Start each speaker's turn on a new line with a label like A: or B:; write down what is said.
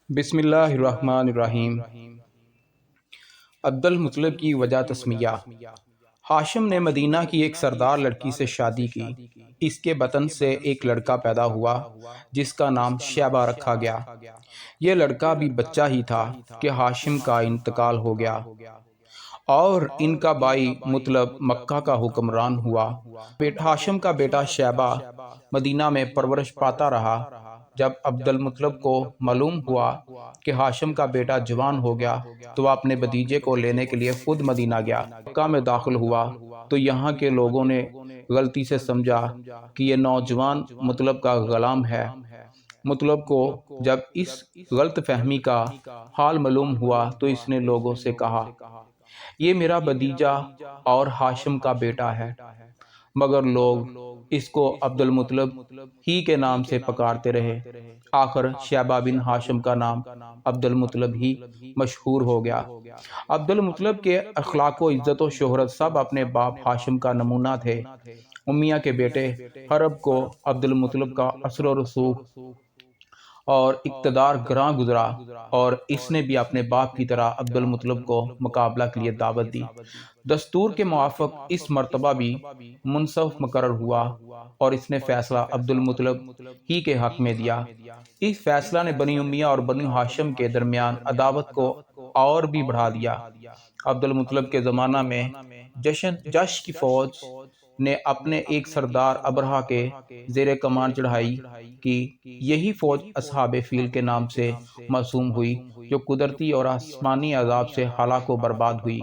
A: بسم اللہ الرحمن الرحیم۔ عبد المطلب کی وجہ تسمیہ۔ ہاشم نے مدینہ کی ایک سردار لڑکی سے شادی کی۔ اس کے بطن سے ایک لڑکا پیدا ہوا جس کا نام شیبہ رکھا گیا۔ یہ لڑکا بھی بچہ ہی تھا کہ ہاشم کا انتقال ہو گیا اور ان کا بھائی مطلب مکہ کا حکمران ہوا۔ ہاشم کا بیٹا شیبہ مدینہ میں پرورش پاتا رہا۔ جب عبد المطلب کو معلوم ہوا کہ ہاشم کا بیٹا جوان ہو گیا تو وہ اپنے بھتیجے کو لینے کے لیے خود مدینہ گیا۔ مکہ میں داخل ہوا تو یہاں کے لوگوں نے غلطی سے سمجھا کہ یہ نوجوان مطلب کا غلام ہے۔ مطلب کو جب اس غلط فہمی کا حال معلوم ہوا تو اس نے لوگوں سے کہا، یہ میرا بھتیجا اور ہاشم کا بیٹا ہے، مگر لوگ اس کو عبد المطلب ہی کے نام سے پکارتے رہے۔ آخر شیبہ بن ہاشم کا نام عبد المطلب ہی مشہور ہو گیا۔ عبد المطلب کے اخلاق و عزت و شہرت سب اپنے باپ ہاشم کا نمونہ تھے۔ امیہ کے بیٹے حرب کو عبد المطلب کا اثر و رسوخ اور اقتدار گراں گزرا اور اس نے بھی اپنے باپ کی طرح عبد المطلب کو مقابلہ کے لیے دعوت دی۔ دستور کے موافق اس مرتبہ بھی منصف مقرر ہوا اور اس نے فیصلہ عبد المطلب ہی کے حق میں دیا۔ اس فیصلہ نے بنی امیہ اور بنی ہاشم کے درمیان عداوت کو اور بھی بڑھا دیا۔ عبد المطلب کے زمانہ میں جش کی فوج نے اپنے ایک سردار ابرہہ کے زیر کمان چڑھائی کی۔ یہی فوج اصحاب فیل کے نام سے موسوم ہوئی جو قدرتی اور آسمانی عذاب سے ہلاک و برباد ہوئی۔